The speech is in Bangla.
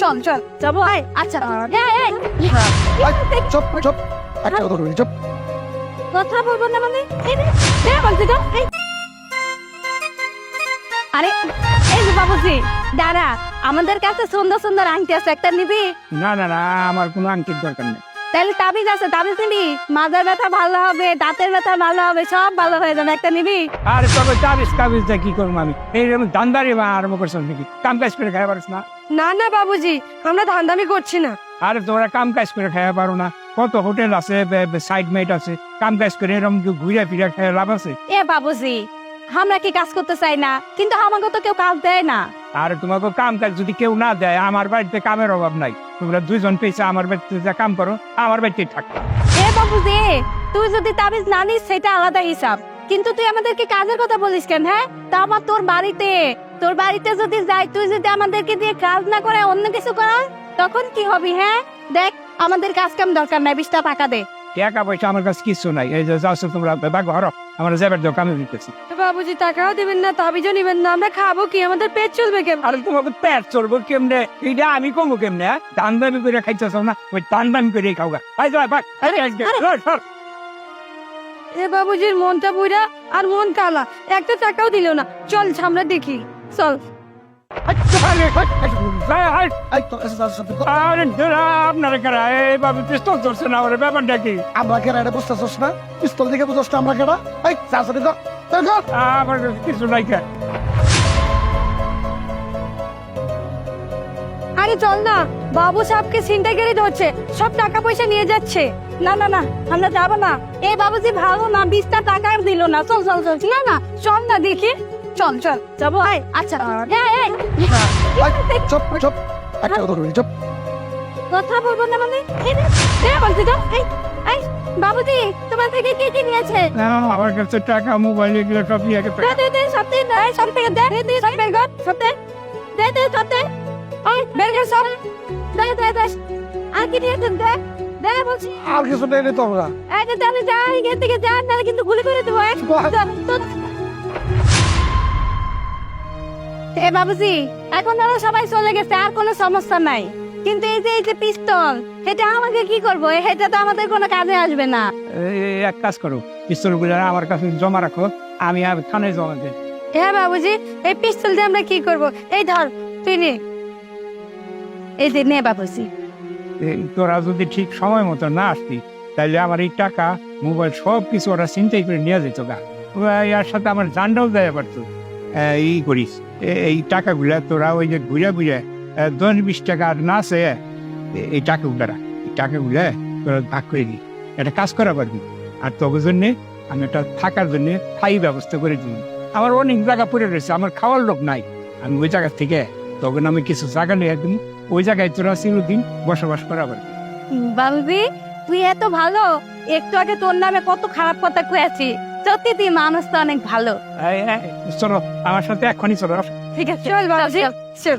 চল চল যাবো আচ্ছা চুপ চুপ একটা কথা বলি চুপ কথা বলবো না মানে বলছি তো আরে এই যে বাবুজি দাঁড়া আমাদের কাছে সুন্দর সুন্দর আংটি আছে একটা নিবি না না না আমার কোনো আংটির দরকার নেই। তাহলে তাবিজ আছে তাবিজ নিবি মাজার ব্যথা ভালো হবে দাঁতের ব্যথা ভালো হবে সব ভালো হয়ে যাবে একটা নিবি আর তবে তাবিজ কাবিজ কি করবো আমি এইরকম ধান্দারি আরম্ভ করছো নাকি কাম কাজ করে খাই পারিস না? না না বাবুজি আমরা ধান্দামি করছি না আরে তোমরা কাম কাজ করে খাইয়া পারো না? কত হোটেল আছে সাইড মেট আছে কাম কাজ করে এরকম ঘুরে ফিরে খাই লাভ আছে? এ বাবুজি আমরা কি কাজ করতে চাই না কিন্তু আমাকে তো কেউ কাজ দেয় না আর তোমাকে কাম কাজ যদি কেউ না দেয় আমার বাড়িতে কামের অভাব নাই তোমরা দুইজন পেয়েছে আমার বাড়িতে যা কাম করো আমার বাড়িতে থাকো। এ বাবুজি তুই যদি তাবিজ না নিস সেটা আলাদা হিসাব কিন্তু তুই আমাদেরকে কাজের কথা বলিস কেন হ্যাঁ তা আমার তোর বাড়িতে যদি যাই তুই যদি আমাদেরকে দিয়ে কাজ না করে অন্য কিছু করা তখন কি হবি হ্যাঁ দেখ আমাদের কাজ কাম দরকার নাই 20 টাকা দে টাকা পয়সা আমার কাছে কিছু নাই এই যে যাও তোমরা বাঘ হরো আমার যাবার দাও কামে দিতেছি। বাবুজি টাকাও দিবেন না তাবিজও নিবেন না আমরা খাবো কি আমাদের পেট চলবে কেন আরে তোমাকে পেট চলবো কেমনে এইটা আমি কমবো কেমনে দান দামি করে খাইতেছ না ওই দান দামি করে খাওগা এ বাবুজির মনটা বুড়া আর মন কালা একটা টাকাও দিল না চল আমরা দেখি চল আপনারা কারা এইভাবে পিস্তল ধরছে না ওরা ব্যাপারটা কি? আমরা কেনা এটা বুঝতেছস না পিস্তল দিকে বুঝছস না আমরা কেনা এই চাষারি তো আমার কাছে কিছু নাই কে আরে চল না বাবু সাহেবকে ছিনতাইকারী ধরছে সব টাকা পয়সা নিয়ে যাচ্ছে না না না আমরা যাবো না এই বাবুজি ভালো না 20 টাকা দিল না চল চল চল না না চল না দেখি চল চল যাবো আচ্ছা চুপ চুপ একটা কথা বলি চুপ কথা বলবো না মানে বলছি তো বাবুজি তোমার থেকে কি কি নিয়েছে আমার কাছে টাকা মোবাইল এগুলো সব নিয়ে গেছে। দে সত্যি না সব থেকে দে সব বের কর সত্যি দে সত্যি ওই বের কর সব দে আর কি নিয়েছেন দে বলছি আর কিছু নেই তো আমরা এই যে চলে যা এখান থেকে যা না কিন্তু গুলি করে দেবো এ বাবুজি এখন ওরা সবাই চলে গেছে আর কোনো সমস্যা নাই কিন্তু এই যে পিস্তল এটা আমাকে কি করবো এটা তো আমাদের কোনো কাজে আসবে না এক কাজ করো পিস্তল গুলো আমার কাছে জমা রাখো আমি থানায় জমা দেই। হ্যাঁ বাবুজি এই পিস্তল দিয়ে আমরা কি করব এই ধর তুই নে এই যে নে বাবুজি তোরা যদি ঠিক সময় মতো না আসতি তাহলে আমার এই টাকা মোবাইল সব কিছু ওরা চিন্তাই করে নিয়ে যেত গা এর সাথে আমার জানটাও দেয় পারতো এই করিস এই টাকাগুলা তোরা ওই যে ঘুরে 10-20 টাকা আর না আছে এই টাকাগুলা তোরা ভাগ করে দিই একটা কাজ করা পারবি আর তোর জন্যে আমি একটা থাকার জন্য ঠাই ব্যবস্থা করে দিই আমার অনেক জায়গা পড়ে রয়েছে আমার খাওয়ার লোক নাই আমি ওই জায়গা থেকে তখন আমি কিছু জায়গা নিয়ে একদিন ওই জায়গায় তোরা চিরদিন বসবাস করা পারবি। বাবুজি তুই এত ভালো একটু আগে তোর নামে কত খারাপ কথা কয়েছি সত্যি তুই মানুষ তো অনেক ভালো চলো আমার সাথে এখনই চলো ঠিক আছে চল বাবুজি চল